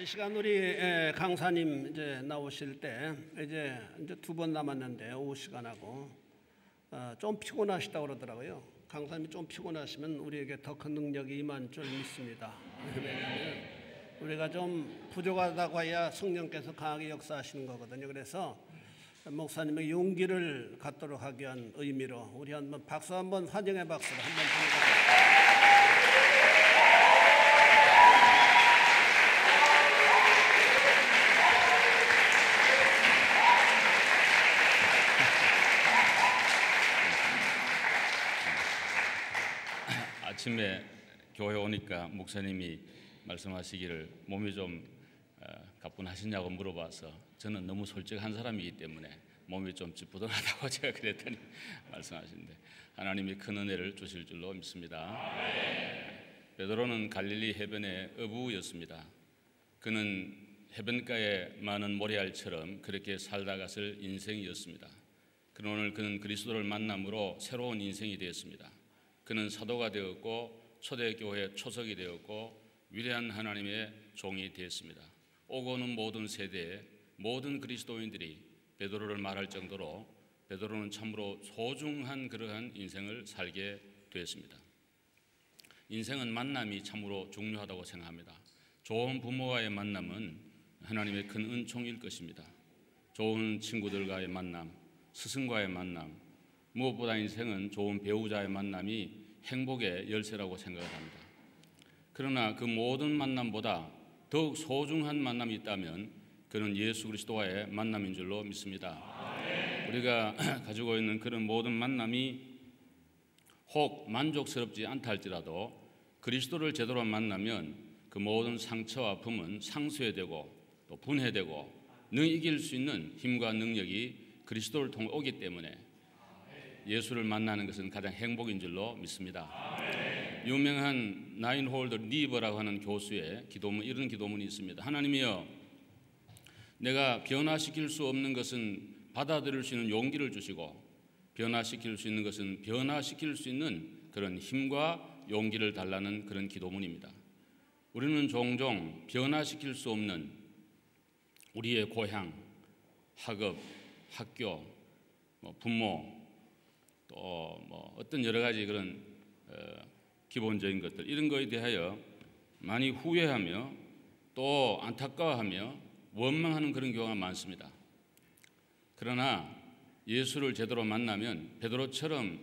이 시간 우리 강사님 이제 나오실 때 이제 두 번 남았는데 오후 시간하고 좀 피곤하시다고 그러더라고요. 강사님이 좀 피곤하시면 우리에게 더 큰 능력이 임한 줄 믿습니다. 왜냐하면 우리가 좀 부족하다고 해야 성령께서 강하게 역사하시는 거거든요. 그래서 목사님의 용기를 갖도록 하기 위한 의미로 우리 한번 박수 한번 환영의 박수를 한번 보내드립니다. 아침에 교회 오니까 목사님이 말씀하시기를 몸이 좀 가뿐하시냐고 물어봐서 저는 너무 솔직한 사람이기 때문에 몸이 좀 찌뿌둥하다고 제가 그랬더니 말씀하시는데 하나님이 큰 은혜를 주실 줄로 믿습니다. 베드로는 갈릴리 해변의 어부였습니다. 그는 해변가에 많은 모래알처럼 그렇게 살다 갔을 인생이었습니다. 그러나 오늘 그는 그리스도를 만남으로 새로운 인생이 되었습니다. 그는 사도가 되었고 초대교회 초석이 되었고 위대한 하나님의 종이 되었습니다. 오고 오는 모든 세대에 모든 그리스도인들이 베드로를 말할 정도로 베드로는 참으로 소중한 그러한 인생을 살게 되었습니다. 인생은 만남이 참으로 중요하다고 생각합니다. 좋은 부모와의 만남은 하나님의 큰 은총일 것입니다. 좋은 친구들과의 만남, 스승과의 만남, 무엇보다 인생은 좋은 배우자의 만남이 행복의 열쇠라고 생각을 합니다. 그러나 그 모든 만남보다 더욱 소중한 만남이 있다면 그는 예수 그리스도와의 만남인 줄로 믿습니다. 우리가 가지고 있는 그런 모든 만남이 혹 만족스럽지 않다 할지라도 그리스도를 제대로 만나면 그 모든 상처와 아픔은 상쇄되고 또 분해되고 능히 이길 수 있는 힘과 능력이 그리스도를 통해 오기 때문에 예수를 만나는 것은 가장 행복인 줄로 믿습니다. 유명한 나인홀더 리버라고 하는 교수의 기도문, 이런 기도문이 있습니다. 하나님이여, 내가 변화시킬 수 없는 것은 받아들일 수 있는 용기를 주시고 변화시킬 수 있는 것은 변화시킬 수 있는 그런 힘과 용기를 달라는 그런 기도문입니다. 우리는 종종 변화시킬 수 없는 우리의 고향, 학업, 학교, 부모, 또 어떤 여러 가지 그런 기본적인 것들, 이런 것에 대하여 많이 후회하며 또 안타까워하며 원망하는 그런 경우가 많습니다. 그러나 예수를 제대로 만나면 베드로처럼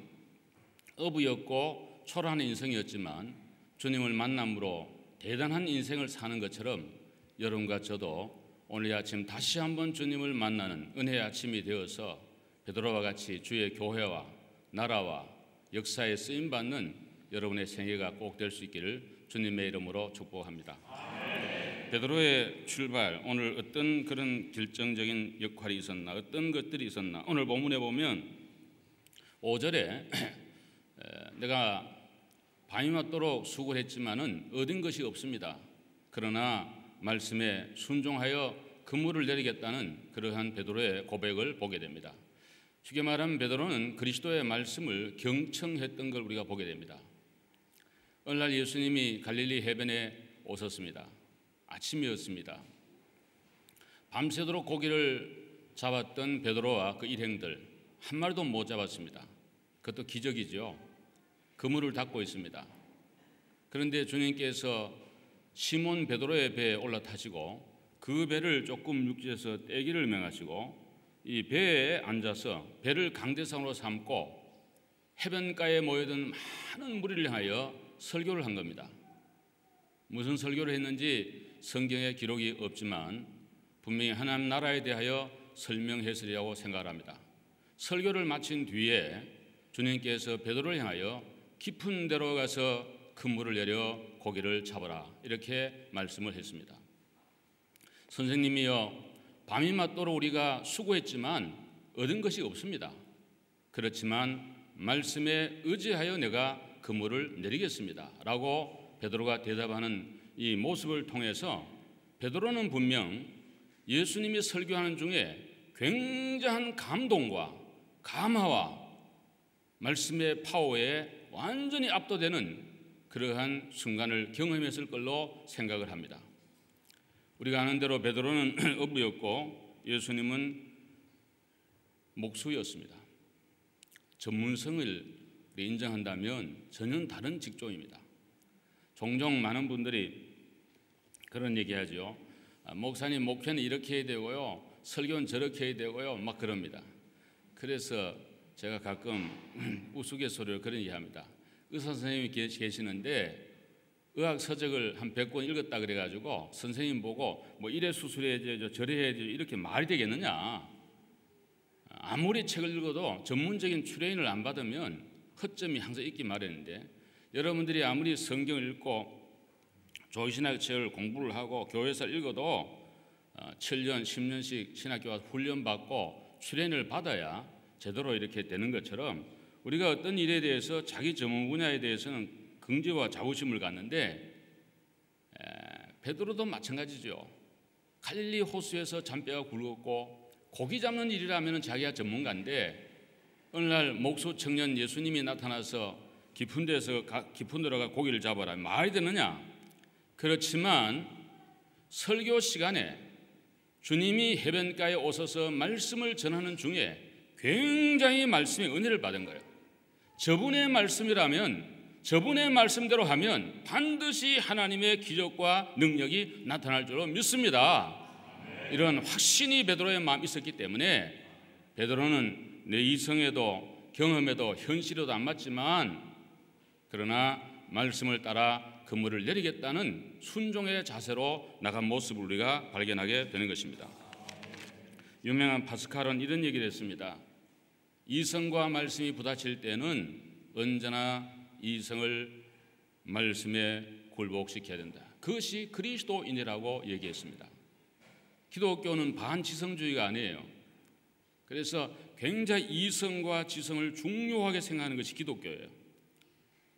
어부였고 초라한 인생이었지만 주님을 만남으로 대단한 인생을 사는 것처럼 여러분과 저도 오늘 아침 다시 한번 주님을 만나는 은혜의 아침이 되어서 베드로와 같이 주의 교회와 나라와 역사에 쓰임받는 여러분의 생애가 꼭 될 수 있기를 주님의 이름으로 축복합니다. 베드로의 출발, 오늘 어떤 그런 결정적인 역할이 있었나, 어떤 것들이 있었나. 오늘 본문에 보면 5절에 내가 밤이 맞도록 수고를 했지만은 얻은 것이 없습니다. 그러나 말씀에 순종하여 그물을 내리겠다는 그러한 베드로의 고백을 보게 됩니다. 쉽게 말하면 베드로는 그리스도의 말씀을 경청했던 걸 우리가 보게 됩니다. 어느 날 예수님이 갈릴리 해변에 오셨습니다. 아침이었습니다. 밤새도록 고기를 잡았던 베드로와 그 일행들 한 마리도 못 잡았습니다. 그것도 기적이죠. 그물을 닫고 있습니다. 그런데 주님께서 시몬 베드로의 배에 올라타시고 그 배를 조금 육지에서 떼기를 명하시고 이 배에 앉아서 배를 강대상으로 삼고 해변가에 모여든 많은 무리를 향하여 설교를 한 겁니다. 무슨 설교를 했는지 성경에 기록이 없지만 분명히 하나님 나라에 대하여 설명했으리라고 생각합니다. 설교를 마친 뒤에 주님께서 베드로를 향하여 깊은 데로 가서 그물을 내려 고기를 잡아라, 이렇게 말씀을 했습니다. 선생님이여, 밤이 맞도록 우리가 수고했지만 얻은 것이 없습니다. 그렇지만 말씀에 의지하여 내가 그물을 내리겠습니다 라고 베드로가 대답하는 이 모습을 통해서 베드로는 분명 예수님이 설교하는 중에 굉장한 감동과 감화와 말씀의 파워에 완전히 압도되는 그러한 순간을 경험했을 걸로 생각을 합니다. 우리가 아는 대로 베드로는 어부였고 예수님은 목수였습니다. 전문성을 인정한다면 전혀 다른 직종입니다. 종종 많은 분들이 그런 얘기하죠. 목사님, 목회는 이렇게 해야 되고요, 설교는 저렇게 해야 되고요, 막 그럽니다. 그래서 제가 가끔 우스갯소리로 그런 얘기합니다. 의사 선생님이 계시는데 의학 서적을 한 100권 읽었다 그래가지고 선생님 보고 뭐 이래 수술해야죠, 저래 해야죠, 이렇게 말이 되겠느냐? 아무리 책을 읽어도 전문적인 트레이닝을 안 받으면 허점이 항상 있기 마련인데, 여러분들이 아무리 성경을 읽고 조신학 책을 공부를 하고 교회에서 읽어도 7년, 10년씩 신학교 와서 훈련받고 트레이닝을 받아야 제대로 이렇게 되는 것처럼, 우리가 어떤 일에 대해서 자기 전문 분야에 대해서는 긍지와 자부심을 갖는데, 베드로도 마찬가지죠. 갈릴리 호수에서 잔뼈가 굵었고 고기 잡는 일이라면 자기가 전문가인데, 어느 날 목수 청년 예수님이 나타나서 깊은 데로 가 고기를 잡아라, 말이 되느냐? 그렇지만 설교 시간에 주님이 해변가에 오셔서 말씀을 전하는 중에 굉장히 말씀의 은혜를 받은 거예요. 저분의 말씀이라면, 저분의 말씀대로 하면 반드시 하나님의 기적과 능력이 나타날 줄로 믿습니다. 이런 확신이 베드로의 마음에 있었기 때문에 베드로는 내 이성에도 경험에도 현실에도 안 맞지만 그러나 말씀을 따라 그물을 내리겠다는 순종의 자세로 나간 모습을 우리가 발견하게 되는 것입니다. 유명한 파스칼은 이런 얘기를 했습니다. 이성과 말씀이 부딪힐 때는 언제나 이성을 말씀에 굴복시켜야 된다. 그것이 그리스도인이라고 얘기했습니다. 기독교는 반지성주의가 아니에요. 그래서 굉장히 이성과 지성을 중요하게 생각하는 것이 기독교예요.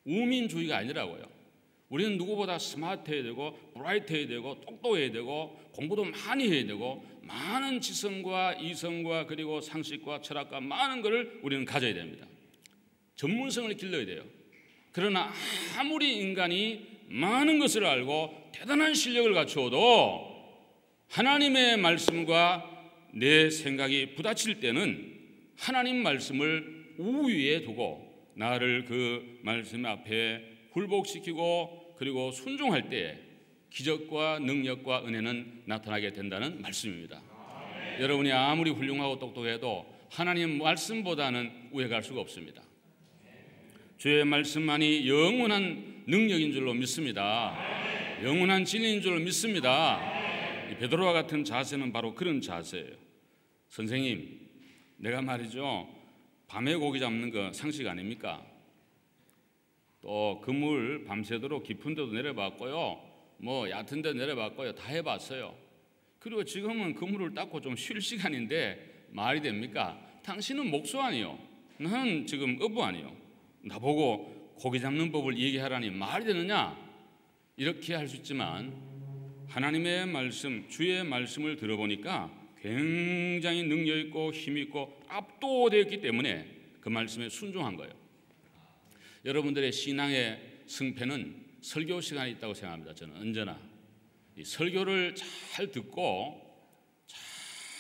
우민주의가 아니라고요. 우리는 누구보다 스마트해야 되고 브라이트해야 되고 똑똑해야 되고 공부도 많이 해야 되고 많은 지성과 이성과 그리고 상식과 철학과 많은 것을 우리는 가져야 됩니다. 전문성을 길러야 돼요. 그러나 아무리 인간이 많은 것을 알고 대단한 실력을 갖추어도 하나님의 말씀과 내 생각이 부딪힐 때는 하나님 말씀을 우위에 두고 나를 그 말씀 앞에 굴복시키고 그리고 순종할 때 기적과 능력과 은혜는 나타나게 된다는 말씀입니다. 여러분이 아무리 훌륭하고 똑똑해도 하나님 말씀보다는 우에 갈 수가 없습니다. 주의 말씀만이 영원한 능력인 줄로 믿습니다. 영원한 진리인 줄로 믿습니다. 베드로와 같은 자세는 바로 그런 자세예요. 선생님, 내가 말이죠, 밤에 고기 잡는 거 상식 아닙니까? 또 그물 밤새도록 깊은 데도 내려봤고요, 뭐 얕은 데 내려봤고요, 다 해봤어요. 그리고 지금은 그물을 닦고 좀 쉴 시간인데 말이 됩니까? 당신은 목수 아니요, 나는 지금 어부 아니요, 나보고 고기 잡는 법을 얘기하라니 말이 되느냐? 이렇게 할 수 있지만 하나님의 말씀, 주의 말씀을 들어보니까 굉장히 능력 있고 힘 있고 압도되었기 때문에 그 말씀에 순종한 거예요. 여러분들의 신앙의 승패는 설교 시간이 있다고 생각합니다. 저는 언제나 이 설교를 잘 듣고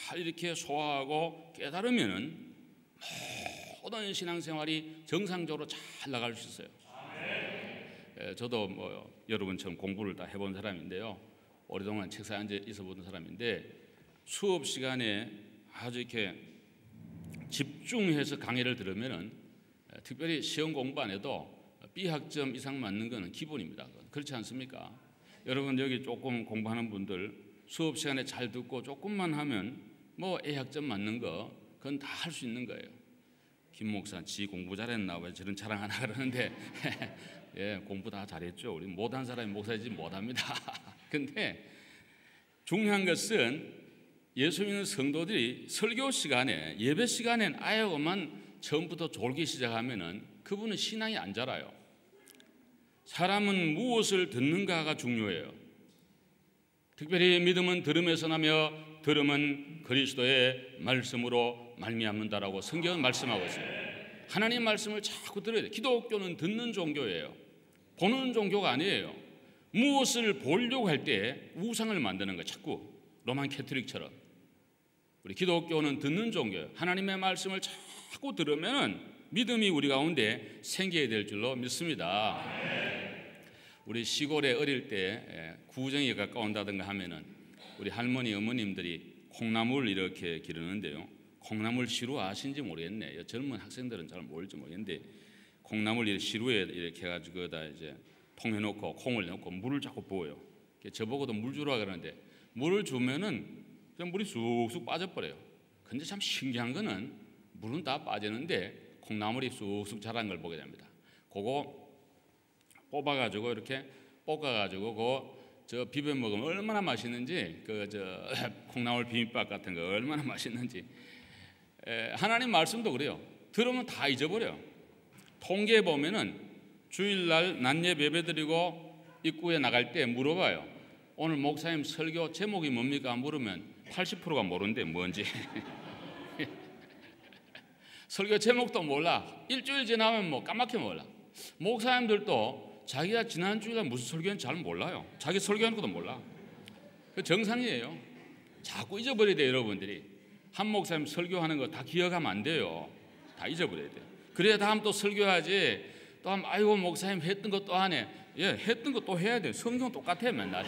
잘 이렇게 소화하고 깨달으면은 모든 신앙생활이 정상적으로 잘 나갈 수 있어요. 저도 뭐 여러분처럼 공부를 다 해본 사람인데요, 오랫동안 책상에 앉아 있어 본 사람인데 수업 시간에 아주 이렇게 집중해서 강의를 들으면은 특별히 시험 공부 안 해도 B학점 이상 맞는 것은 기본입니다. 그렇지 않습니까? 여러분 여기 조금 공부하는 분들 수업 시간에 잘 듣고 조금만 하면 뭐 A학점 맞는 거 그건 다 할 수 있는 거예요. 김 목사 지 공부 잘했나 왜 저런 자랑 하나 그러는데 예, 공부 다 잘했죠. 우리 못한 사람이 목사이지 못합니다. 근데 중요한 것은 예수 믿는 성도들이 설교 시간에 예배 시간엔 아예고만 처음부터 졸기 시작하면은 그분은 신앙이 안 자라요. 사람은 무엇을 듣는가가 중요해요. 특별히 믿음은 들음에서 나며 들음은 그리스도의 말씀으로 말미암는다라고 성경은 말씀하고 있어요. 하나님 말씀을 자꾸 들어야 돼요. 기독교는 듣는 종교예요. 보는 종교가 아니에요. 무엇을 보려고 할 때 우상을 만드는 거예요. 자꾸 로만 캐톨릭처럼. 우리 기독교는 듣는 종교예요. 하나님의 말씀을 자꾸 들으면 믿음이 우리 가운데 생겨야 될 줄로 믿습니다. 우리 시골에 어릴 때 구정이 가까운다든가 하면은 우리 할머니 어머님들이 콩나물 이렇게 기르는데요. 콩나물 시루 아신지 모르겠네. 젊은 학생들은 잘 모를지 모르겠는데 콩나물 시루에 이렇게 해가지고 다 이제 통에 넣고 콩을 넣고 물을 자꾸 부어요. 저보고도 물 주라 그러는데 물을 주면은 그냥 물이 쑥쑥 빠져버려요. 근데 참 신기한 거는 물은 다 빠지는데 콩나물이 쑥쑥 자란 걸 보게 됩니다. 그거 뽑아가지고 이렇게 볶아가지고 저 비벼 먹으면 얼마나 맛있는지 콩나물 비빔밥 같은 거 얼마나 맛있는지. 하나님 말씀도 그래요. 들으면 다 잊어버려요. 통계에 보면은 주일날 낮예배 예배드리고 입구에 나갈 때 물어봐요. 오늘 목사님 설교 제목이 뭡니까? 물으면 80%가 모르는데 뭔지. 설교 제목도 몰라. 일주일 지나면 뭐 까맣게 몰라. 목사님들도 자기가 지난 주일날 무슨 설교인지 잘 몰라요. 자기 설교하는 것도 몰라. 그 정상이에요. 자꾸 잊어버려야 돼요. 여러분들이 한 목사님 설교하는 거 다 기억하면 안 돼요. 다 잊어버려야 돼요. 그래야 다음 또 설교하지. 또 하면 아이고 목사님 했던 거 또 하네. 예, 했던 거 또 해야 돼요. 성경 똑같아 맨날.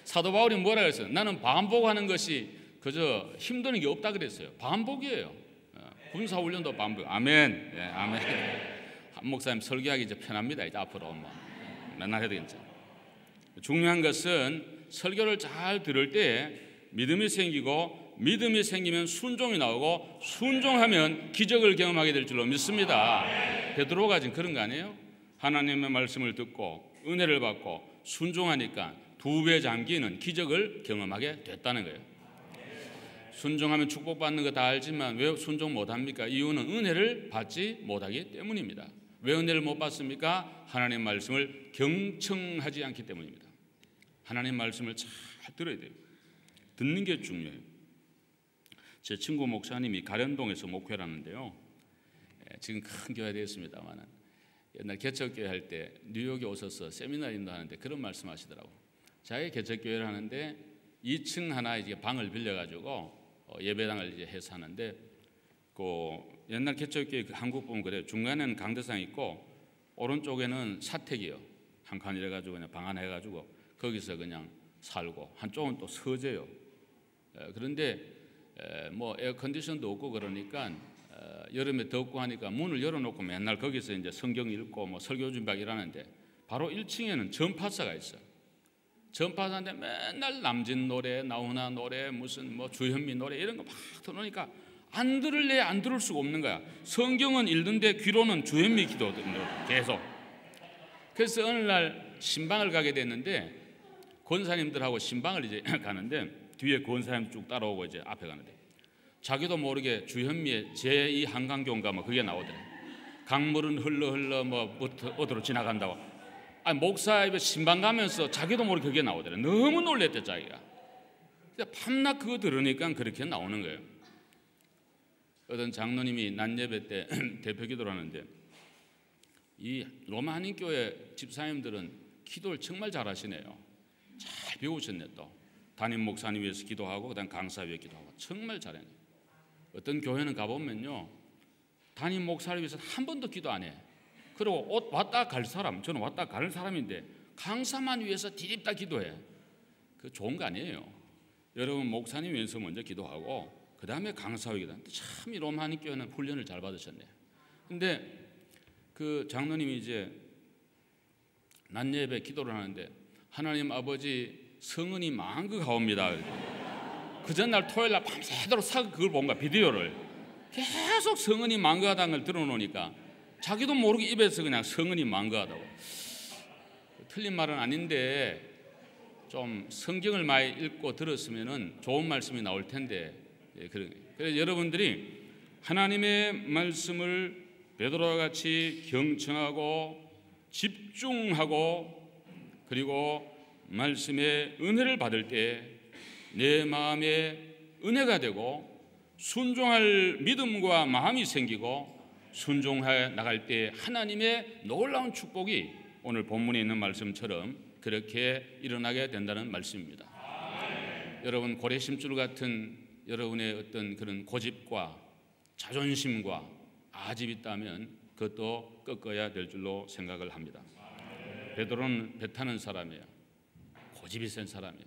사도 바울이 뭐라 그랬어요? 나는 반복하는 것이 그저 힘드는 게 없다 그랬어요. 반복이에요. 군사훈련도 반복. 아멘. 예, 아멘. 한 목사님 설교하기 이제 편합니다. 이제 앞으로 뭐 맨날 해도 괜찮아요. 중요한 것은 설교를 잘 들을 때 믿음이 생기고 믿음이 생기면 순종이 나오고 순종하면 기적을 경험하게 될 줄로 믿습니다. 베드로가 지금 그런 거 아니에요? 하나님의 말씀을 듣고 은혜를 받고 순종하니까 2배 잠기는 기적을 경험하게 됐다는 거예요. 순종하면 축복받는 거 다 알지만 왜 순종 못합니까? 이유는 은혜를 받지 못하기 때문입니다. 왜 은혜를 못 받습니까? 하나님 말씀을 경청하지 않기 때문입니다. 하나님 말씀을 잘 들어야 돼요. 듣는 게 중요해요. 제 친구 목사님이 가련동에서 목회를 하는데요. 지금 큰 교회 되었습니다만 옛날 개척교회 할 때 뉴욕에 오셔서 세미나 인도하는데 그런 말씀 하시더라고요. 자기 개척교회를 하는데 2층 하나 이제 방을 빌려가지고 예배당을 이제 해서 하는데 그 옛날 개척교회 한국 보면 그래요. 중간에는 강대상 있고 오른쪽에는 사택이요. 한 칸 이래가지고 그냥 방 하나 해가지고 거기서 그냥 살고 한쪽은 또 서재요. 그런데 뭐 에어컨디션도 없고 그러니까 여름에 덥고 하니까 문을 열어놓고 맨날 거기서 이제 성경 읽고 뭐 설교 준비하고 일하는데 바로 1층에는 전파사가 있어요. 전파사인데 맨날 남진 노래, 나훈아 노래, 무슨 뭐 주현미 노래 이런 거 막 틀어놓으니까 안 들을래 안 들을 수가 없는 거야. 성경은 읽는데 귀로는 주현미 기도 계속. 그래서 어느 날 신방을 가게 됐는데 권사님들하고 신방을 이제 가는데 뒤에 권사님 쭉 따라오고 이제 앞에 가는데 자기도 모르게 주현미의 제2 한강교인가 뭐 그게 나오더래. 강물은 흘러 뭐 어디로 지나간다고. 아니 목사 입에 신방 가면서 자기도 모르게 그게 나오더래. 너무 놀랬대 자기가. 밤낮 그거 들으니까 그렇게 나오는 거예요. 어떤 장로님이 낮 예배 때 대표 기도를 하는데 이 로마 한인교회 집사님들은 기도를 정말 잘하시네요. 잘 배우셨네. 또 담임 목사님 위해서 기도하고 그다음 강사 위해 기도하고 정말 잘해요. 어떤 교회는 가보면요 담임 목사를 위해서 한 번도 기도 안 해. 그리고 왔다 갈 사람, 저는 왔다 가는 사람인데 강사만 위해서 디립다 기도해. 그 좋은 거 아니에요. 여러분 목사님 위해서 먼저 기도하고 그 다음에 강사 위에 기도하는데 참 이 로마 한인교회는 훈련을 잘 받으셨네. 근데 그 장로님이 이제 낮 예배 기도를 하는데 하나님 아버지 성은이 망한 거 가옵니다. 그 전날 토요일날 밤새도록 그걸 본 거야. 비디오를 계속 성은이 망가하다는 걸 들어놓으니까 자기도 모르게 입에서 그냥 성은이 망가하다고. 틀린 말은 아닌데 좀 성경을 많이 읽고 들었으면은 좋은 말씀이 나올 텐데. 그래서 여러분들이 하나님의 말씀을 베드로와 같이 경청하고 집중하고 그리고 말씀의 은혜를 받을 때 내 마음에 은혜가 되고 순종할 믿음과 마음이 생기고 순종해 나갈 때 하나님의 놀라운 축복이 오늘 본문에 있는 말씀처럼 그렇게 일어나게 된다는 말씀입니다. 여러분, 고래심줄 같은 여러분의 어떤 그런 고집과 자존심과 아집이 있다면 그것도 꺾어야 될 줄로 생각을 합니다. 베드로는 배 타는 사람이에요. 고집이 센 사람이에요.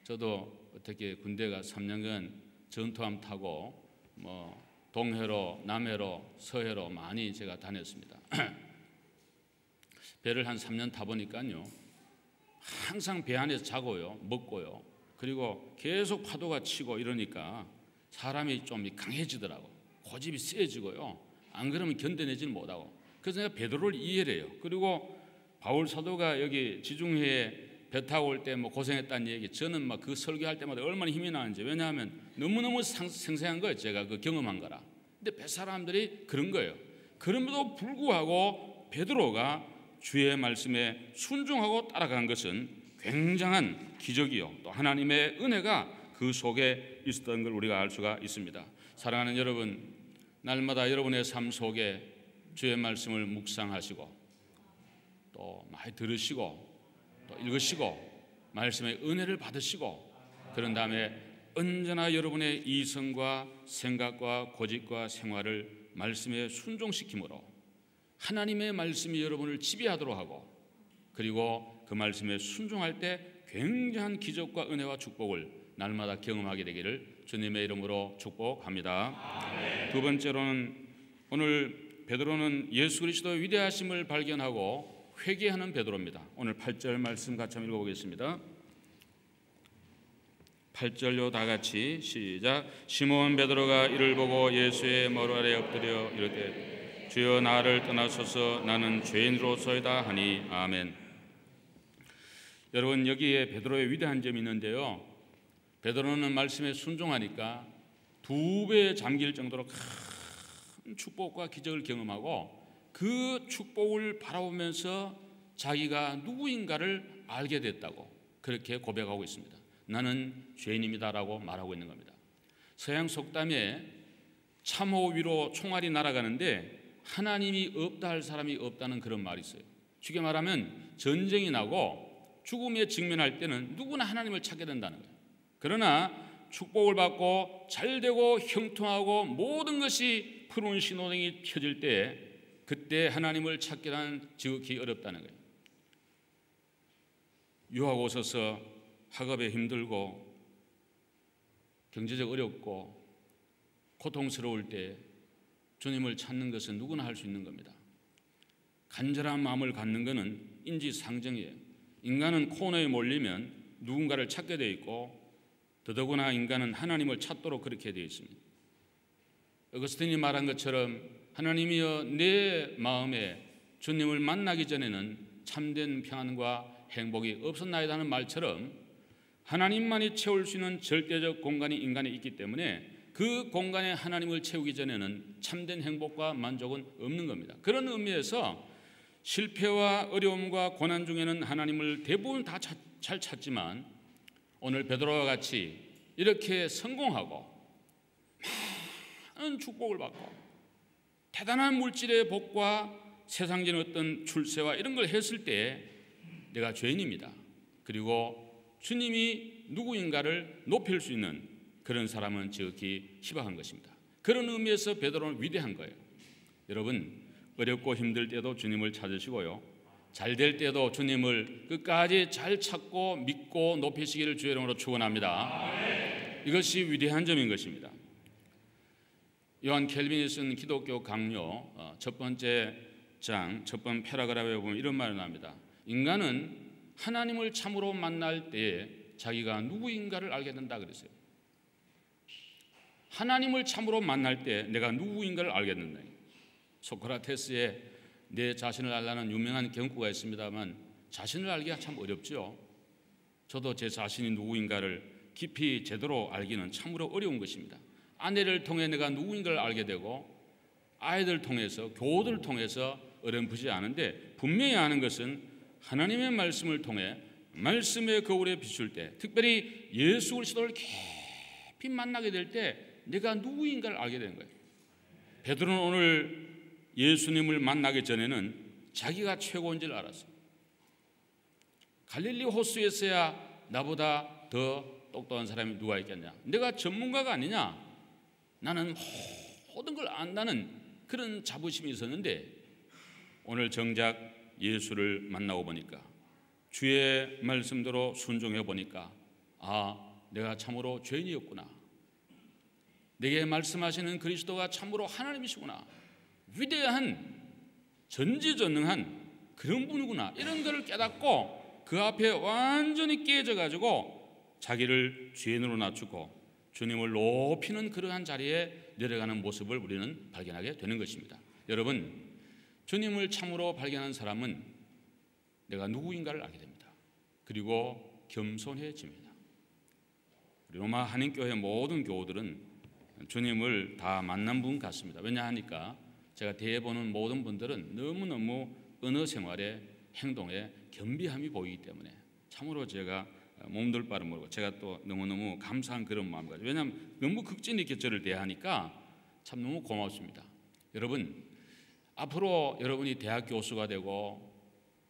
저도 어떻게 군대가 3년간 전투함 타고 동해로, 남해로, 서해로 많이 제가 다녔습니다. 배를 한 3년 타보니까요, 항상 배 안에서 자고요, 먹고요, 그리고 계속 파도가 치고 이러니까 사람이 좀 강해지더라고. 고집이 세지고요. 안 그러면 견뎌내지는 못하고. 그래서 내가 베드로를 이해를 해요. 그리고 바울 사도가 여기 지중해에 배 타고 올 때 고생했다는 얘기, 저는 막 그 설교할 때마다 얼마나 힘이 나는지. 왜냐하면 너무너무 생생한 거예요. 제가 그 경험한 거라. 근데 배 사람들이 그런 거예요. 그럼에도 불구하고 베드로가 주의 말씀에 순종하고 따라간 것은 굉장한 기적이요, 또 하나님의 은혜가 그 속에 있었던 걸 우리가 알 수가 있습니다. 사랑하는 여러분, 날마다 여러분의 삶 속에 주의 말씀을 묵상하시고 또 많이 들으시고 또 읽으시고 말씀의 은혜를 받으시고, 그런 다음에 언제나 여러분의 이성과 생각과 고집과 생활을 말씀에 순종시킴으로 하나님의 말씀이 여러분을 지배하도록 하고, 그리고 그 말씀에 순종할 때 굉장한 기적과 은혜와 축복을 날마다 경험하게 되기를 주님의 이름으로 축복합니다. 두 번째로는 오늘 베드로는 예수 그리스도의 위대하심을 발견하고 회개하는 베드로입니다. 오늘 8절 말씀 같이 한번 읽어보겠습니다. 8절로 다 같이 시작. 시몬 베드로가 이를 보고 예수의 머리 아래 엎드려 이르되 주여 나를 떠나소서 나는 죄인으로소이다 하니 아멘. 여러분, 여기에 베드로의 위대한 점이 있는데요, 베드로는 말씀에 순종하니까 2배 잠길 정도로 큰 축복과 기적을 경험하고 그 축복을 바라보면서 자기가 누구인가를 알게 됐다고 그렇게 고백하고 있습니다. 나는 죄인입니다라고 말하고 있는 겁니다. 서양 속담에 참호 위로 총알이 날아가는데 하나님이 없다 할 사람이 없다는 그런 말이 있어요. 쉽게 말하면 전쟁이 나고 죽음에 직면할 때는 누구나 하나님을 찾게 된다는 거예요. 그러나 축복을 받고 잘되고 형통하고 모든 것이 푸른 신호등이 켜질 때 그때 하나님을 찾기란 지극히 어렵다는 거예요. 유학 오셔서 학업에 힘들고 경제적 어렵고 고통스러울 때 주님을 찾는 것은 누구나 할 수 있는 겁니다. 간절한 마음을 갖는 것은 인지상정이에요. 인간은 코너에 몰리면 누군가를 찾게 되어 있고 더더구나 인간은 하나님을 찾도록 그렇게 되어 있습니다. 어거스틴이 말한 것처럼 하나님이여 내 마음에 주님을 만나기 전에는 참된 평안과 행복이 없었나이다 하는 말처럼 하나님만이 채울 수 있는 절대적 공간이 인간에 있기 때문에 그 공간에 하나님을 채우기 전에는 참된 행복과 만족은 없는 겁니다. 그런 의미에서 실패와 어려움과 고난 중에는 하나님을 대부분 다 잘 찾지만 오늘 베드로와 같이 이렇게 성공하고 많은 축복을 받고 대단한 물질의 복과 세상적인 어떤 출세와 이런 걸 했을 때 내가 죄인입니다. 그리고 주님이 누구인가를 높일 수 있는 그런 사람은 지극히 희박한 것입니다. 그런 의미에서 베드로는 위대한 거예요. 여러분, 어렵고 힘들 때도 주님을 찾으시고요, 잘 될 때도 주님을 끝까지 잘 찾고 믿고 높이시기를 주의 이름으로 축원합니다. 이것이 위대한 점인 것입니다. 요한 켈빈이 쓴 기독교 강요 첫 번째 장 첫 번 패러그래프에 보면 이런 말이 나옵니다. 인간은 하나님을 참으로 만날 때에 자기가 누구인가를 알게 된다 그랬어요. 하나님을 참으로 만날 때 내가 누구인가를 알게 된다. 소크라테스의 내 자신을 알라는 유명한 경구가 있습니다만 자신을 알기가 참 어렵죠. 저도 제 자신이 누구인가를 깊이 제대로 알기는 참으로 어려운 것입니다. 아내를 통해 내가 누구인가를 알게 되고 아이들 통해서 교우들을 통해서 어렴풋이 아는데 분명히 아는 것은 하나님의 말씀을 통해 말씀의 거울에 비출 때, 특별히 예수 그리스도를 깊이 만나게 될 때 내가 누구인가를 알게 되는 거예요. 베드로는 오늘 예수님을 만나기 전에는 자기가 최고인 줄 알았어요. 갈릴리 호수에서야 나보다 더 똑똑한 사람이 누가 있겠냐? 내가 전문가가 아니냐? 나는 모든 걸 안다는 그런 자부심이 있었는데 오늘 정작 예수를 만나고 보니까 주의 말씀대로 순종해 보니까 내가 참으로 죄인이었구나. 내게 말씀하시는 그리스도가 참으로 하나님이시구나. 위대한 전지전능한 그런 분이구나. 이런 것을 깨닫고 그 앞에 완전히 깨져가지고 자기를 죄인으로 낮추고 주님을 높이는 그러한 자리에 내려가는 모습을 우리는 발견하게 되는 것입니다. 여러분, 주님을 참으로 발견한 사람은 내가 누구인가를 알게 됩니다. 그리고 겸손해집니다. 우리 로마 한인교회 모든 교우들은 주님을 다 만난 분 같습니다. 왜냐하니까 제가 대해보는 모든 분들은 너무너무 언어 생활에 행동에 겸비함이 보이기 때문에 참으로 제가 몸둘 바를 모르고 제가 또 너무너무 감사한 그런 마음을 가지고, 왜냐하면 너무 극진 있게 저를 대하니까 참 너무 고맙습니다. 여러분, 앞으로 여러분이 대학 교수가 되고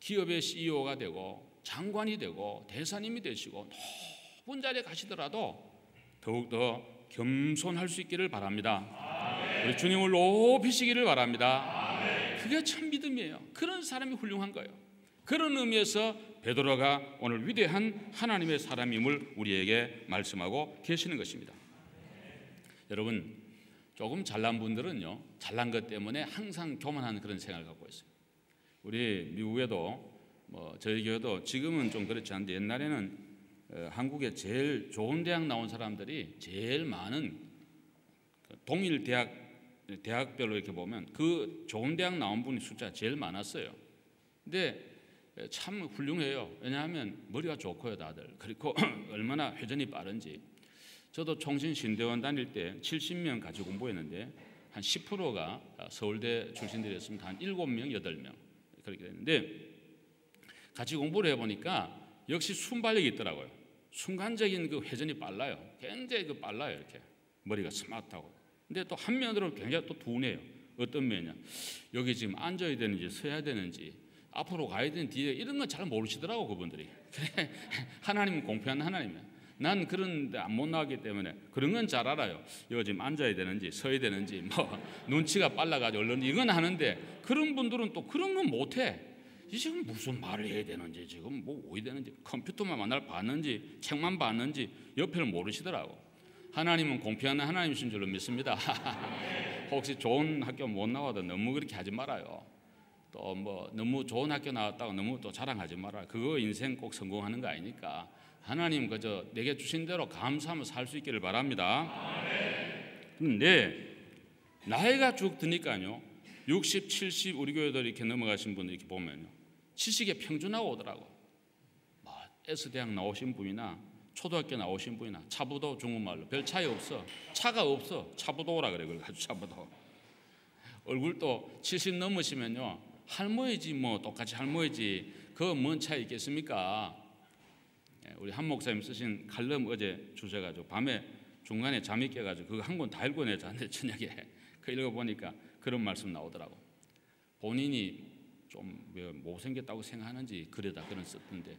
기업의 CEO가 되고 장관이 되고 대사님이 되시고 높은 자리에 가시더라도 더욱더 겸손할 수 있기를 바랍니다. 우리 주님을 높이시기를 바랍니다. 그게 참 믿음이에요. 그런 사람이 훌륭한 거예요. 그런 의미에서 베드로가 오늘 위대한 하나님의 사람임을 우리에게 말씀하고 계시는 것입니다. 여러분, 조금 잘난 분들은요, 잘난 것 때문에 항상 교만한 그런 생각을 갖고 있어요. 우리 미국에도 저희 교회도 지금은 좀 그렇지 않은데 옛날에는 한국에 제일 좋은 대학 나온 사람들이 제일 많은 동일 대학별로 이렇게 보면 그 좋은 대학 나온 분이 숫자 제일 많았어요. 근데 참 훌륭해요. 왜냐하면 머리가 좋고요, 다들. 그리고 얼마나 회전이 빠른지. 저도 총신신대원 다닐 때 70명 같이 공부했는데 한 10%가 서울대 출신들이었습니다. 한 7명, 8명 그렇게 됐는데 같이 공부를 해보니까 역시 순발력이 있더라고요. 순간적인 그 회전이 빨라요. 굉장히 빨라요, 이렇게 머리가 스마트하고. 근데 또 한 면으로는 굉장히 또 둔해요. 어떤 면이냐? 여기 지금 앉아야 되는지 서야 되는지 앞으로 가야 되는 뒤에 이런 건 잘 모르시더라고 그분들이. 그래, 하나님은 공평한 하나님이야. 난 그런데 못 나왔기 때문에 그런 건 잘 알아요. 여기 지금 앉아야 되는지 서야 되는지 눈치가 빨라가지고 얼른 이건 하는데 그런 분들은 또 그런 건 못해. 이 지금 무슨 말을 해야 되는지 지금 뭐 해야 되는지 컴퓨터만 만날 봤는지 책만 봤는지 옆에를 모르시더라고. 하나님은 공평한 하나님이신 줄로 믿습니다. 혹시 좋은 학교 못 나와도 너무 그렇게 하지 말아요. 또 너무 좋은 학교 나왔다고 너무 또 자랑하지 말아요. 그거 인생 꼭 성공하는 거 아니니까 하나님 그저 내게 주신 대로 감사하며 살 수 있기를 바랍니다. 그런데 나이가 쭉 드니까요, 60, 70 우리 교회들 이렇게 넘어가신 분들 이렇게 보면요, 지식에 평준화가 오더라고. S대학 나오신 분이나 초등학교 나오신 분이나 차부도 중국말로 별 차이 없어. 차가 없어. 차부도라 그래. 그래가지고 차부도. 얼굴도 70 넘으시면요, 할머니지 똑같이 할머니지. 그거 뭔 차이 있겠습니까? 우리 한 목사님 쓰신 칼럼 어제 주셔가지고 밤에 중간에 잠이 깨가지고 그거 한 권 다 읽어내자는데 저녁에 그 읽어보니까 그런 말씀 나오더라고. 본인이 좀 못생겼다고 생각하는지 그러다 그런 썼던데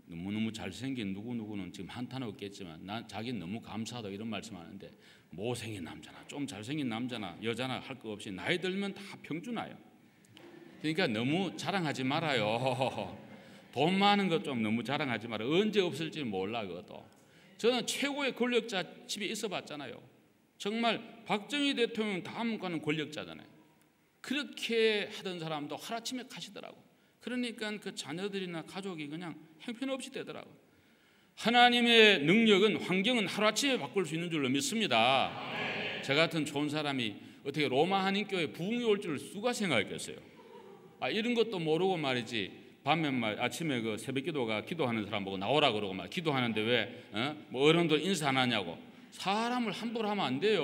너무너무 잘생긴 누구누구는 지금 한탄 없겠지만 자기는 너무 감사하다 이런 말씀하는데 못생긴 남자나 좀 잘생긴 남자나 여자나 할 거 없이 나이 들면 다 평준화요. 그러니까 너무 자랑하지 말아요. 돈 많은 것 좀 너무 자랑하지 말아요. 언제 없을지 몰라 그것도. 저는 최고의 권력자 집에 있어 봤잖아요. 정말 박정희 대통령 다음 가는 권력자잖아요. 그렇게 하던 사람도 하루아침에 가시더라고. 그러니까 그 자녀들이나 가족이 그냥 형편없이 되더라고. 하나님의 능력은 환경은 하루아침에 바꿀 수 있는 줄로 믿습니다. 저 같은 좋은 사람이 어떻게 로마 한인교회 부흥이 올 줄 누가 생각했겠어요? 이런 것도 모르고 말이지. 밤에 아침에 그 새벽기도가 기도하는 사람 보고 나오라 그러고 막 기도하는데 왜 어른들 인사 안 하냐고. 사람을 함부로 하면 안 돼요.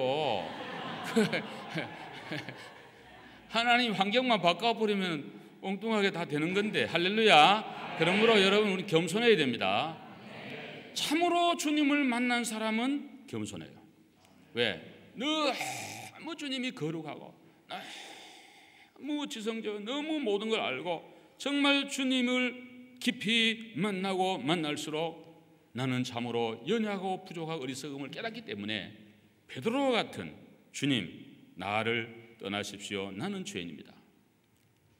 하나님 환경만 바꿔버리면 엉뚱하게 다 되는 건데. 할렐루야. 그러므로 여러분 우리 겸손해야 됩니다. 참으로 주님을 만난 사람은 겸손해요. 왜? 너무 주님이 거룩하고 너무 지성적, 너무 모든 걸 알고 정말 주님을 깊이 만나고 만날수록 나는 참으로 연약하고 부족하고 어리석음을 깨닫기 때문에 베드로와 같은 주님 나를 떠나십시오 나는 죄인입니다.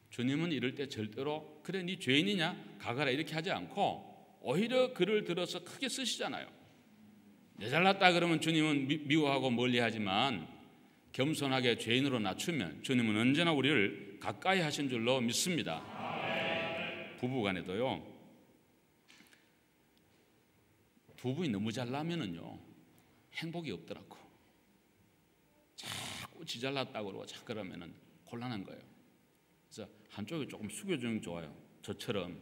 주님은 이럴 때 절대로 그래 네 죄인이냐 가거라 이렇게 하지 않고 오히려 그를 들어서 크게 쓰시잖아요. 내 잘났다 그러면 주님은 미워하고 멀리하지만 겸손하게 죄인으로 낮추면 주님은 언제나 우리를 가까이 하신 줄로 믿습니다. 부부간에도요, 두 분이 너무 잘나면은요 행복이 없더라고. 자꾸 지 잘났다고 그러고 자꾸 그러면은 곤란한 거예요. 그래서 한쪽이 조금 숙여주는 게 좋아요. 저처럼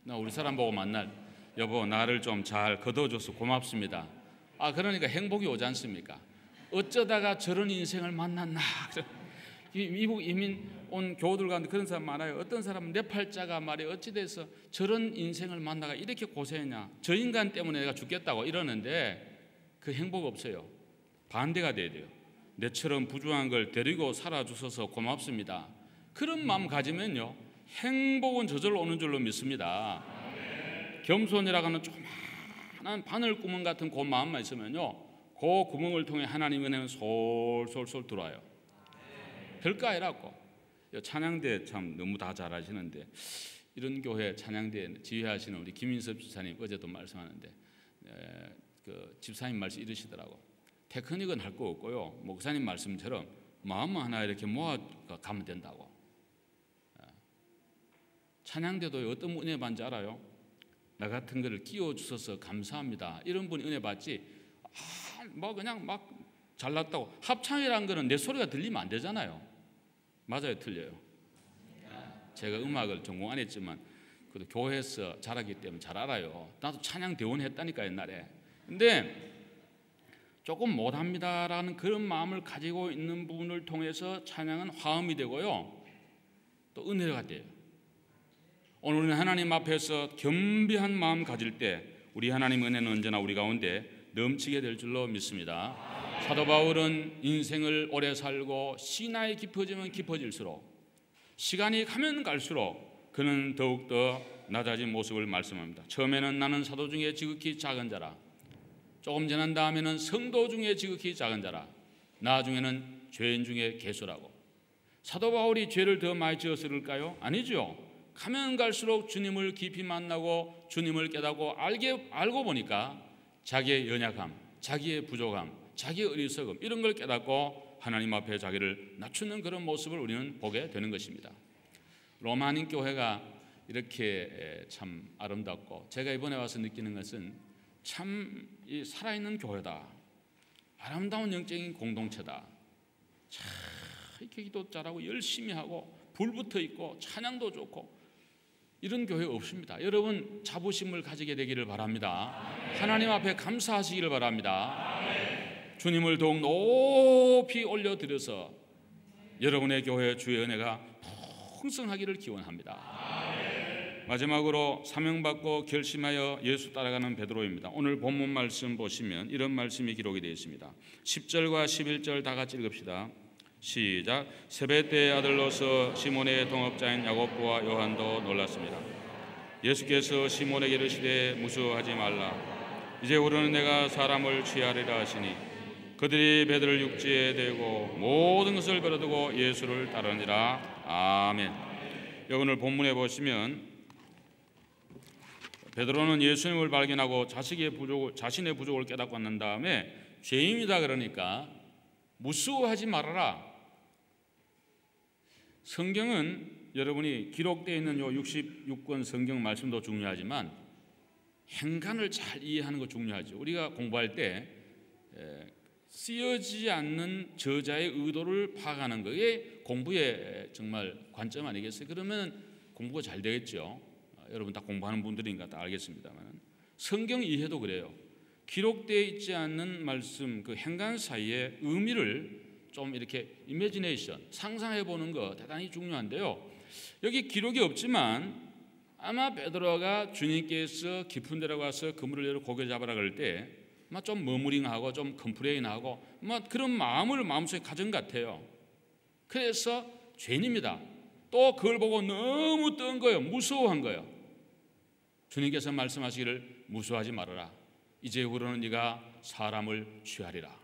나 우리 사람 보고 만날 여보 나를 좀 잘 거둬줘서 고맙습니다. 그러니까 행복이 오지 않습니까? 어쩌다가 저런 인생을 만났나. 미국 이민 온 교우들 가운데 그런 사람 많아요. 어떤 사람은 내 팔자가 말이야 어찌돼서 저런 인생을 만나가 이렇게 고생했냐. 저 인간 때문에 내가 죽겠다고 이러는데 그 행복 없어요. 반대가 돼야 돼요. 내처럼 부주한 걸 데리고 살아주셔서 고맙습니다. 그런 마음 가지면요 행복은 저절로 오는 줄로 믿습니다. 겸손이라고 하는 조그마한 바늘구멍 같은 그 마음만 있으면요 그 구멍을 통해 하나님 은혜는 솔솔솔 들어와요. 별거 아니라고. 찬양대 참 너무 다 잘하시는데 이런 교회 찬양대 지휘하시는 우리 김인섭 집사님 어제도 말씀하는데 그 집사님 말씀 이러시더라고. 테크닉은 할 거 없고요 목사님 말씀처럼 마음만 하나 이렇게 모아 가면 된다고. 찬양대도 어떤 분 은혜 받는지 알아요? 나 같은 거를 끼워 주셔서 감사합니다. 이런 분이 은혜 받지. 뭐 그냥 막 잘났다고. 합창이라는 거는 내 소리가 들리면 안 되잖아요. 맞아요, 틀려요. 제가 음악을 전공 안 했지만 그래도 교회에서 자라기 때문에 잘 알아요. 나도 찬양 대원 했다니까 옛날에. 근데 조금 못합니다라는 그런 마음을 가지고 있는 부분을 통해서 찬양은 화음이 되고요 또 은혜가 돼요. 오늘 우리는 하나님 앞에서 겸비한 마음 가질 때 우리 하나님 은혜는 언제나 우리 가운데 넘치게 될 줄로 믿습니다. 사도 바울은 인생을 오래 살고 신앙이 깊어지면 깊어질수록 시간이 가면 갈수록 그는 더욱더 낮아진 모습을 말씀합니다. 처음에는 나는 사도 중에 지극히 작은 자라, 조금 지난 다음에는 성도 중에 지극히 작은 자라, 나중에는 죄인 중에 괴수라고. 사도 바울이 죄를 더 많이 지었을까요? 아니죠. 가면 갈수록 주님을 깊이 만나고 주님을 깨닫고 알고 보니까 자기의 연약함, 자기의 부족함, 자기의 어리석음 이런 걸 깨닫고 하나님 앞에 자기를 낮추는 그런 모습을 우리는 보게 되는 것입니다. 로마닌 교회가 이렇게 참 아름답고 제가 이번에 와서 느끼는 것은 참 이 살아있는 교회다. 아름다운 영적인 공동체다. 참 이렇게 기도 잘하고 열심히 하고 불붙어 있고 찬양도 좋고 이런 교회 없습니다. 여러분 자부심을 가지게 되기를 바랍니다. 하나님 앞에 감사하시기를 바랍니다. 주님을 더욱 높이 올려드려서 여러분의 교회 주의 은혜가 풍성하기를 기원합니다. 마지막으로 사명받고 결심하여 예수 따라가는 베드로입니다. 오늘 본문 말씀 보시면 이런 말씀이 기록이 되어 있습니다. 10절과 11절 다 같이 읽읍시다. 시작. 세베대의 아들로서 시몬의 동업자인 야고보와 요한도 놀랐습니다. 예수께서 시몬에게 이르시되 무수하지 말라. 이제 우리는 내가 사람을 취하리라 하시니 그들이 베드로를 육지에 대고 모든 것을 버려두고 예수를 따르니라. 아멘. 오늘 본문에 보시면 베드로는 예수님을 발견하고 자신의 부족을 깨닫고 난 다음에 죄인이다 그러니까 무수하지 말아라. 성경은 여러분이 기록되어 있는 요 66권 성경 말씀도 중요하지만 행간을 잘 이해하는 거 중요하죠. 우리가 공부할 때 쓰여지지 않는 저자의 의도를 파악하는 것이 공부의 정말 관점 아니겠어요? 그러면 공부가 잘 되겠죠. 여러분 다 공부하는 분들이니까 다 알겠습니다만 성경 이해도 그래요. 기록되어 있지 않는 말씀 그 행간 사이의 의미를 좀 이렇게 이미지네이션 상상해 보는 거 대단히 중요한데요. 여기 기록이 없지만 아마 베드로가 주님께서 깊은 데로 가서 그물을 열어 고개 잡으라 그럴 때 좀 머무링하고 좀 컴플레인하고 그런 마음을 마음속에 가진 것 같아요. 그래서 죄인입니다. 또 그걸 보고 너무 뜬 거예요. 무서워한 거예요. 주님께서 말씀하시기를 무수하지 말아라. 이제후로는 네가 사람을 취하리라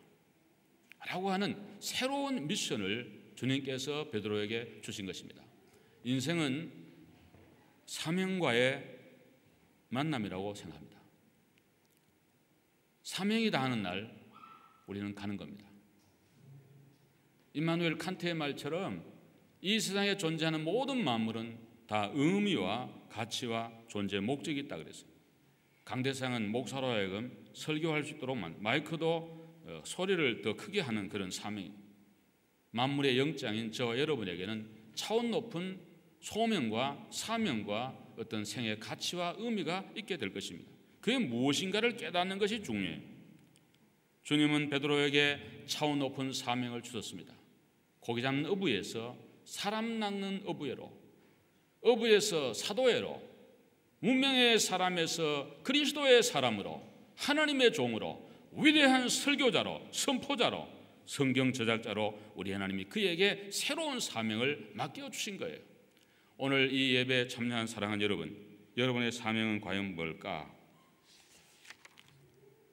라고 하는 새로운 미션을 주님께서 베드로에게 주신 것입니다. 인생은 사명과의 만남이라고 생각합니다. 사명이 다하는 날 우리는 가는 겁니다. 임마누엘 칸트의 말처럼 이 세상에 존재하는 모든 만물은 다 의미와 가치와 존재 목적이 있다 그랬어요. 강대상은 목사로 하여금 설교할 수 있도록 마이크도 소리를 더 크게 하는 그런 사명이, 만물의 영장인 저와 여러분에게는 차원 높은 소명과 사명과 어떤 생의 가치와 의미가 있게 될 것입니다. 그게 무엇인가를 깨닫는 것이 중요해요. 주님은 베드로에게 차원 높은 사명을 주셨습니다. 고기 잡는 어부에서 사람 낚는 어부애로, 어부에서 사도애로, 문명의 사람에서 그리스도의 사람으로, 하나님의 종으로, 위대한 설교자로, 선포자로, 성경 저작자로 우리 하나님이 그에게 새로운 사명을 맡겨주신 거예요. 오늘 이 예배에 참여한 사랑하는 여러분, 여러분의 사명은 과연 뭘까?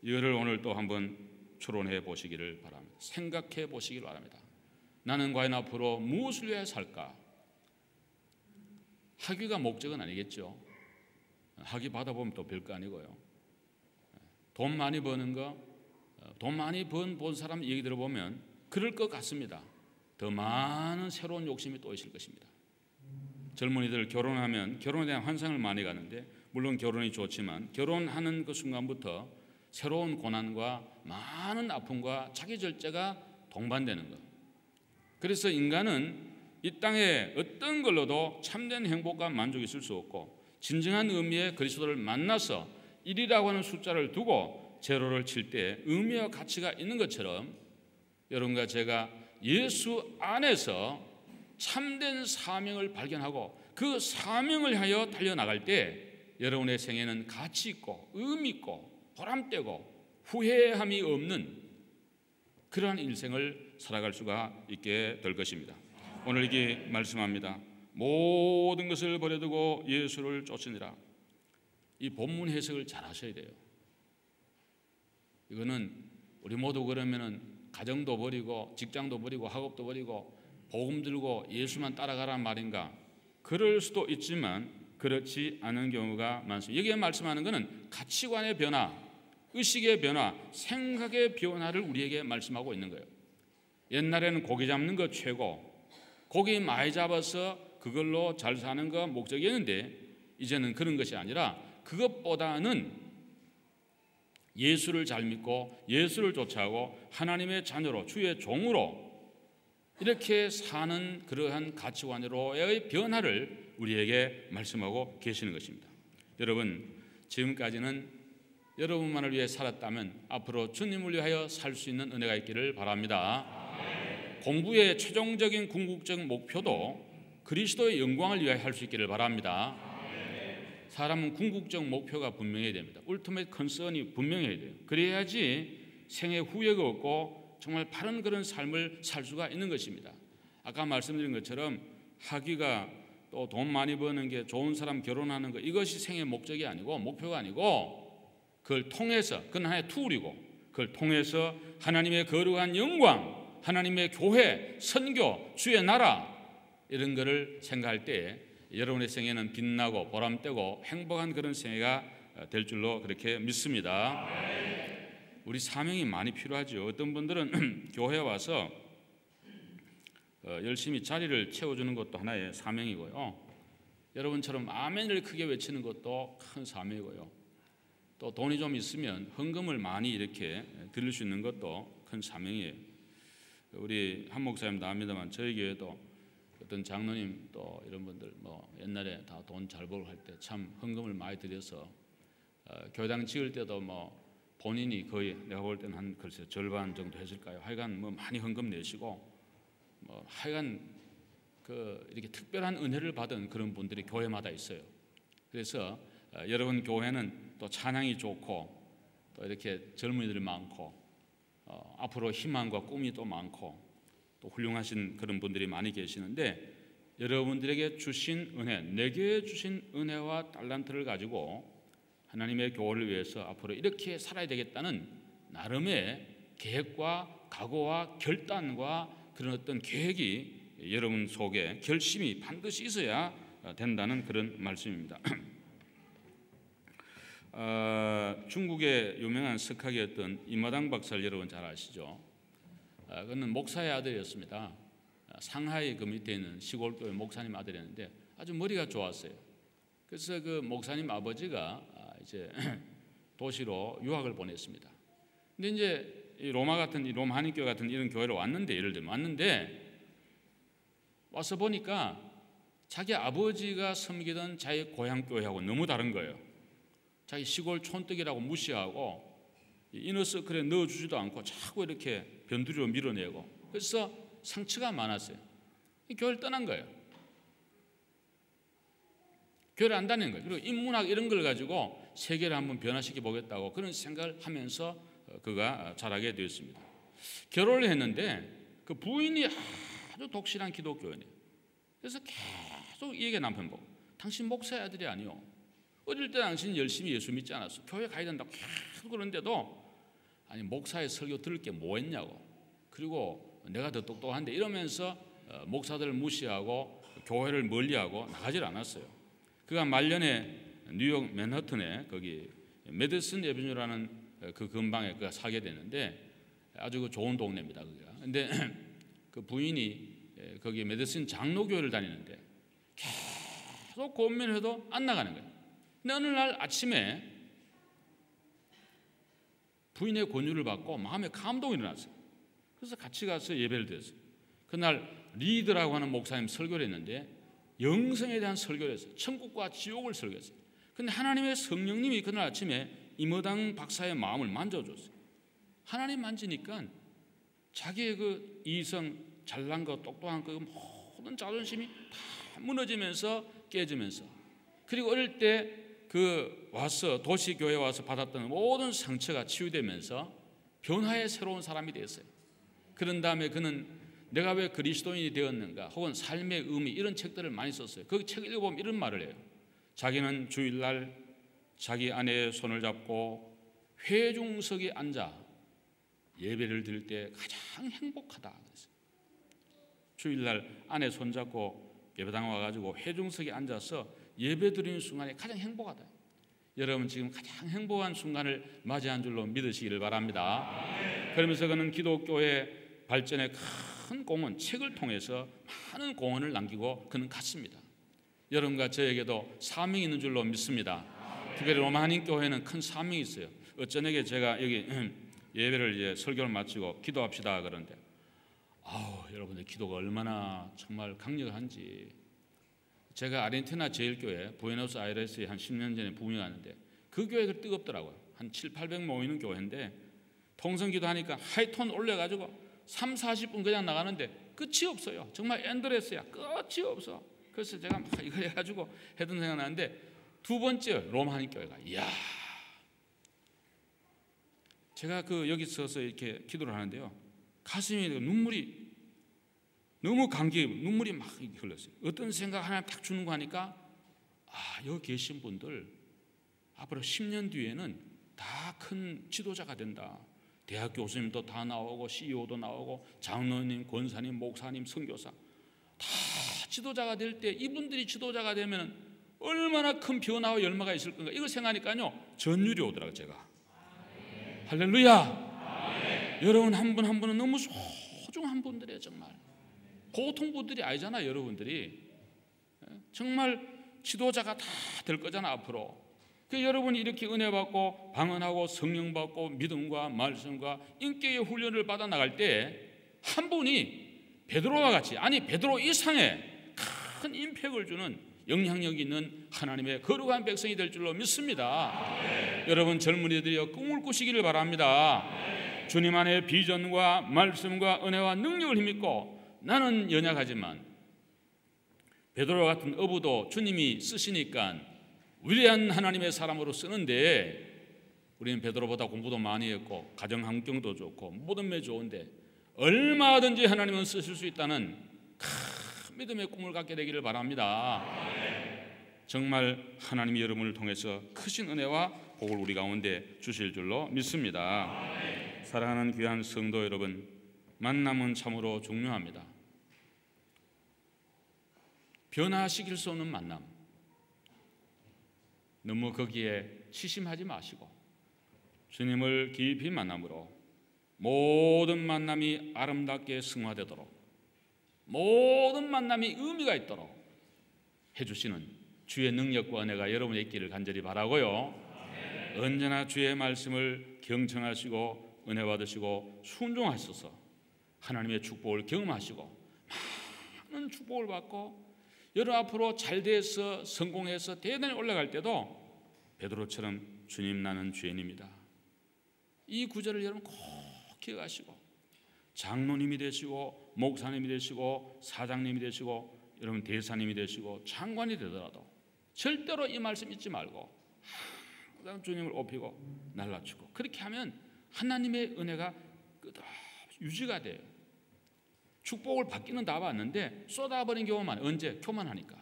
이거를 오늘 또 한번 추론해 보시기를 바랍니다. 생각해 보시기를 바랍니다. 나는 과연 앞으로 무엇을 위해 살까? 학위가 목적은 아니겠죠. 학위 받아보면 또 별거 아니고요. 돈 많이 버는 거, 돈 많이 본 사람 얘기 들어보면 그럴 것 같습니다. 더 많은 새로운 욕심이 또 있을 것입니다. 젊은이들 결혼하면 결혼에 대한 환상을 많이 가는데, 물론 결혼이 좋지만 결혼하는 그 순간부터 새로운 고난과 많은 아픔과 자기 절제가 동반되는 것. 그래서 인간은 이 땅에 어떤 걸로도 참된 행복과 만족이 있을 수 없고, 진정한 의미의 그리스도를 만나서 1이라고 하는 숫자를 두고 제로를 칠 때 의미와 가치가 있는 것처럼, 여러분과 제가 예수 안에서 참된 사명을 발견하고 그 사명을 하여 달려나갈 때 여러분의 생애는 가치 있고 의미 있고 보람되고 후회함이 없는 그러한 인생을 살아갈 수가 있게 될 것입니다. 오늘 이게 말씀합니다. 모든 것을 버려두고 예수를 쫓으니라. 이 본문 해석을 잘 하셔야 돼요. 이거는 우리 모두 그러면은 가정도 버리고 직장도 버리고 학업도 버리고 복음 들고 예수만 따라가란 말인가? 그럴 수도 있지만 그렇지 않은 경우가 많습니다. 여기에 말씀하는 것은 가치관의 변화, 의식의 변화, 생각의 변화를 우리에게 말씀하고 있는 거예요. 옛날에는 고기 잡는 거 최고, 고기 많이 잡아서 그걸로 잘 사는 거 목적이었는데, 이제는 그런 것이 아니라 그것보다는 예수를 잘 믿고 예수를 쫓아가고 하나님의 자녀로 주의 종으로 이렇게 사는 그러한 가치관으로의 변화를 우리에게 말씀하고 계시는 것입니다. 여러분, 지금까지는 여러분만을 위해 살았다면 앞으로 주님을 위하여 살 수 있는 은혜가 있기를 바랍니다. 공부의 최종적인 궁극적 목표도 그리스도의 영광을 위하여 할 수 있기를 바랍니다. 사람은 궁극적 목표가 분명해야 됩니다. 울티메이트 컨선이 분명해야 돼요. 그래야지 생애 후회가 없고 정말 바른 그런 삶을 살 수가 있는 것입니다. 아까 말씀드린 것처럼 학위가 또 돈 많이 버는 게, 좋은 사람 결혼하는 거, 이것이 생애 목적이 아니고 목표가 아니고, 그걸 통해서, 그건 하나의 툴이고, 그걸 통해서 하나님의 거룩한 영광, 하나님의 교회, 선교, 주의 나라, 이런 거를 생각할 때 여러분의 생애는 빛나고 보람되고 행복한 그런 생애가 될 줄로 그렇게 믿습니다. 우리 사명이 많이 필요하죠. 어떤 분들은 교회에 와서 열심히 자리를 채워주는 것도 하나의 사명이고요. 여러분처럼 아멘을 크게 외치는 것도 큰 사명이고요. 또 돈이 좀 있으면 헌금을 많이 이렇게 드릴 수 있는 것도 큰 사명이에요. 우리 한 목사님도 압니다만 저희 교회도 어떤 장로님 또 이런 분들 뭐 옛날에 다 돈 잘 벌고 할 때 참 헌금을 많이 드려서 교회당 지을 때도 뭐 본인이 거의 내가 볼 때는 한 글쎄 절반 정도 했을까요? 하여간 뭐 많이 헌금 내시고 뭐 하여간 그 이렇게 특별한 은혜를 받은 그런 분들이 교회마다 있어요. 그래서 여러분 교회는 또 찬양이 좋고 또 이렇게 젊은이들이 많고 앞으로 희망과 꿈이 또 많고 또 훌륭하신 그런 분들이 많이 계시는데, 여러분들에게 주신 은혜, 내게 주신 은혜와 달란트를 가지고 하나님의 교회를 위해서 앞으로 이렇게 살아야 되겠다는 나름의 계획과 각오와 결단과 그런 어떤 계획이 여러분 속에 결심이 반드시 있어야 된다는 그런 말씀입니다. 중국의 유명한 석학이었던 이마당 박사를 여러분 잘 아시죠? 그는 목사의 아들이었습니다. 상하이 그 밑에 있는 시골교회 목사님 아들이었는데 아주 머리가 좋았어요. 그래서 그 목사님 아버지가 이제 도시로 유학을 보냈습니다. 근데 이제 이 로마 같은 이 로마 한인교회 같은 이런 교회로 왔는데, 예를 들면 왔는데 와서 보니까 자기 아버지가 섬기던 자기 고향 교회하고 너무 다른 거예요. 자기 시골 촌뜨기라고 무시하고 이너서클에 넣어주지도 않고 자꾸 이렇게 변두리로 밀어내고, 그래서 상처가 많았어요. 이 교회를 떠난 거예요. 교회를 안 다니는 거예요. 그리고 인문학 이런 걸 가지고 세계를 한번 변화시켜 보겠다고 그런 생각을 하면서 그가 자라게 되었습니다. 결혼을 했는데 그 부인이 아주 독실한 기독교인이에요. 그래서 계속 이 얘기 남편 보고, 당신 목사의 아들이 아니요, 어릴 때 당신 열심히 예수 믿지 않았어, 교회 가야 된다고 계속 그러는데도 아니 목사의 설교 들을 게 뭐 했냐고, 그리고 내가 더 똑똑한데 이러면서 목사들을 무시하고 교회를 멀리하고 나가질 않았어요. 그가 말년에 뉴욕 맨하튼에 거기 메디슨 에비뉴라는 그 근방에 그가 살게 되는데 아주 그 좋은 동네입니다. 그가. 근데 그 부인이 거기 메디슨 장로교회를 다니는데 계속 고민해도 안 나가는 거예요. 근데 어느 날 아침에 부인의 권유를 받고 마음에 감동이 일어났어요. 그래서 같이 가서 예배를 드렸어요. 그날 리드라고 하는 목사님 설교를 했는데 영성에 대한 설교를 했어요. 천국과 지옥을 설교했어요. 근데 하나님의 성령님이 그날 아침에 이머당 박사의 마음을 만져줬어요. 하나님 만지니까 자기의 그 이성, 잘난 것, 똑똑한 그 모든 자존심이 다 무너지면서 깨지면서, 그리고 어릴 때 그 와서 도시 교회 와서 받았던 모든 상처가 치유되면서 변화의 새로운 사람이 되었어요. 그런 다음에 그는 내가 왜 그리스도인이 되었는가, 혹은 삶의 의미, 이런 책들을 많이 썼어요. 그 책을 읽어보면 이런 말을 해요. 자기는 주일날 자기 아내의 손을 잡고 회중석에 앉아 예배를 드릴 때 가장 행복하다 그랬어요. 주일날 아내 손잡고 예배당 와가지고 회중석에 앉아서 예배 드리는 순간이 가장 행복하다. 여러분 지금 가장 행복한 순간을 맞이한 줄로 믿으시기를 바랍니다. 그러면서 그는 기독교의 발전에 큰 공헌, 책을 통해서 많은 공헌을 남기고 그는 갔습니다. 여러분과 저에게도 사명이 있는 줄로 믿습니다. 특별히 로마 한인교회는 큰 사명이 있어요. 어쩌냐게 제가 여기 예배를 이제 설교를 마치고 기도합시다 그러는데, 여러분들 기도가 얼마나 정말 강력한지. 제가 아르헨티나 제일교회 부에노스아이레스에 한 10년 전에 부흥이 왔는데 그 교회가 뜨겁더라고요. 한 700-800 모이는 교회인데 통성기도 하니까 하이톤 올려가지고 30-40분 그냥 나가는데 끝이 없어요. 정말 엔드레스야. 끝이 없어. 그래서 제가 막 이거 해가지고 했던 생각 나는데, 두 번째 로마 한인교회가, 이야, 제가 그 여기 서서 이렇게 기도를 하는데요, 가슴이 눈물이 너무 감격이 눈물이 막 흘렀어요. 어떤 생각 하나 딱 주는 거 하니까 여기 계신 분들 앞으로 10년 뒤에는 다 큰 지도자가 된다. 대학 교수님도 다 나오고 CEO도 나오고 장로님, 권사님, 목사님, 선교사 다 지도자가 될 때 이분들이 지도자가 되면 얼마나 큰 변화와 열마가 있을 건가, 이걸 생각하니까요 전율이 오더라고요. 제가 할렐루야. 여러분 한 분 한 분은 너무 소중한 분들이에요. 정말 보통 분들이 아니잖아요. 여러분들이 정말 지도자가 다 될 거잖아 앞으로. 그 여러분이 이렇게 은혜 받고 방언하고 성령 받고 믿음과 말씀과 인격의 훈련을 받아 나갈 때 한 분이 베드로와 같이, 아니 베드로 이상의 큰 임팩을 주는 영향력 있는 하나님의 거룩한 백성이 될 줄로 믿습니다. 여러분 젊은이들이여 꿈을 꾸시기를 바랍니다. 주님 안에 비전과 말씀과 은혜와 능력을 힘입고, 나는 연약하지만 베드로와 같은 어부도 주님이 쓰시니까 위대한 하나님의 사람으로 쓰는데, 우리는 베드로보다 공부도 많이 했고 가정 환경도 좋고 모든 게 좋은데 얼마든지 하나님은 쓰실 수 있다는 큰 믿음의 꿈을 갖게 되기를 바랍니다. 정말 하나님이 여러분을 통해서 크신 은혜와 복을 우리 가운데 주실 줄로 믿습니다. 사랑하는 귀한 성도 여러분, 만남은 참으로 중요합니다. 변화시킬 수 없는 만남, 너무 거기에 치심하지 마시고 주님을 깊이 만남으로 모든 만남이 아름답게 승화되도록, 모든 만남이 의미가 있도록 해주시는 주의 능력과 은혜가 여러분의 있기를 간절히 바라고요. 언제나 주의 말씀을 경청하시고 은혜 받으시고 순종하셔서 하나님의 축복을 경험하시고 많은 축복을 받고 여러분 앞으로 잘 돼서 성공해서 대단히 올라갈 때도 베드로처럼 주님 나는 죄인입니다. 이 구절을 여러분 꼭 기억하시고 장로님이 되시고 목사님이 되시고 사장님이 되시고 여러분 대사님이 되시고 장관이 되더라도 절대로 이 말씀 잊지 말고 항상 주님을 높이고 날라주고 그렇게 하면 하나님의 은혜가 끝없이 유지가 돼요. 축복을 받기는 다 받는데 쏟아버린 경우만 언제? 교만하니까.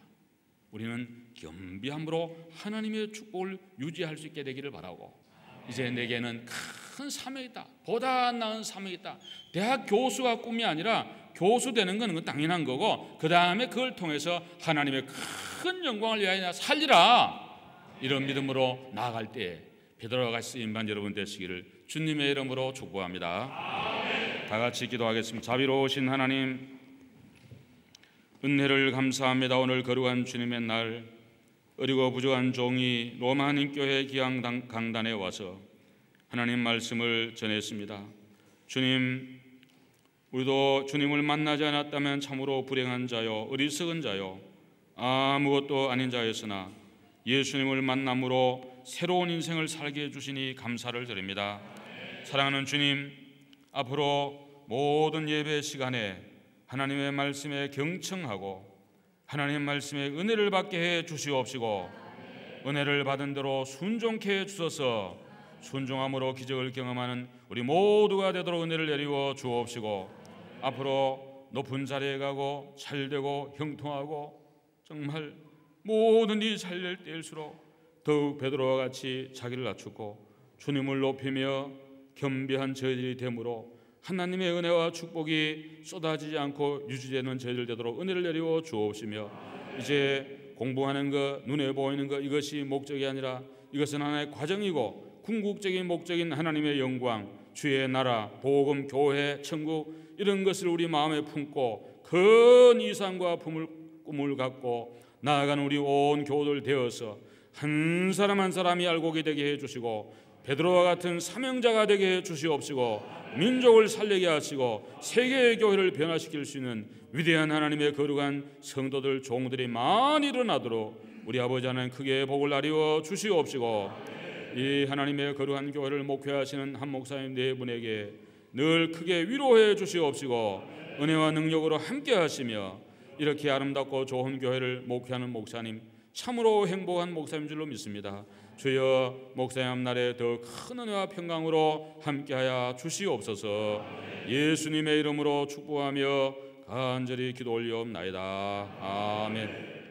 우리는 겸비함으로 하나님의 축복을 유지할 수 있게 되기를 바라고 이제 내게는 큰 사명이 있다. 보다 나은 사명이 있다. 대학 교수가 꿈이 아니라 교수 되는 건 당연한 거고 그 다음에 그걸 통해서 하나님의 큰 영광을 위하여 살리라. 이런 믿음으로 나아갈 때 베드로가 쓰임반 여러분 되시기를 주님의 이름으로 축복합니다. 다 같이 기도하겠습니다. 자비로우신 하나님, 은혜를 감사합니다. 오늘 거룩한 주님의 날 어리고 부족한 종이 로마 한인교회 기양 강단에 와서 하나님 말씀을 전했습니다. 주님, 우리도 주님을 만나지 않았다면 참으로 불행한 자요 어리석은 자요 아무것도 아닌 자였으나 예수님을 만남으로 새로운 인생을 살게 해주시니 감사를 드립니다. 사랑하는 주님, 앞으로 모든 예배 시간에 하나님의 말씀에 경청하고 하나님의 말씀에 은혜를 받게 해 주시옵시고 은혜를 받은 대로 순종케 해 주셔서 순종함으로 기적을 경험하는 우리 모두가 되도록 은혜를 내리워 주옵시고 앞으로 높은 자리에 가고 잘되고 형통하고 정말 모든 일이 잘될 때일수록 더욱 베드로와 같이 자기를 낮추고 주님을 높이며 겸비한 저희들이 되므로 하나님의 은혜와 축복이 쏟아지지 않고 유지되는 저희들 되도록 은혜를 내리워 주옵시며 이제 공부하는 것, 눈에 보이는 것 이것이 목적이 아니라 이것은 하나의 과정이고 궁극적인 목적인 하나님의 영광, 주의 나라, 복음, 교회, 천국 이런 것을 우리 마음에 품고 큰 이상과 꿈을 갖고 나아가는 우리 온 교우들 되어서 한 사람 한 사람이 알고 되게 해주시고 베드로와 같은 사명자가 되게 해주시옵시고 민족을 살리게 하시고 세계의 교회를 변화시킬 수 있는 위대한 하나님의 거룩한 성도들 종들이 많이 일어나도록 우리 아버지 하나님 크게 복을 나리워 주시옵시고 이 하나님의 거룩한 교회를 목회하시는 한 목사님 네 분에게 늘 크게 위로해 주시옵시고 은혜와 능력으로 함께 하시며 이렇게 아름답고 좋은 교회를 목회하는 목사님 참으로 행복한 목사님 줄로 믿습니다. 주여 목사님 앞날에 더 큰 은혜와 평강으로 함께하여 주시옵소서. 예수님의 이름으로 축복하며 간절히 기도 올리옵나이다. 아멘.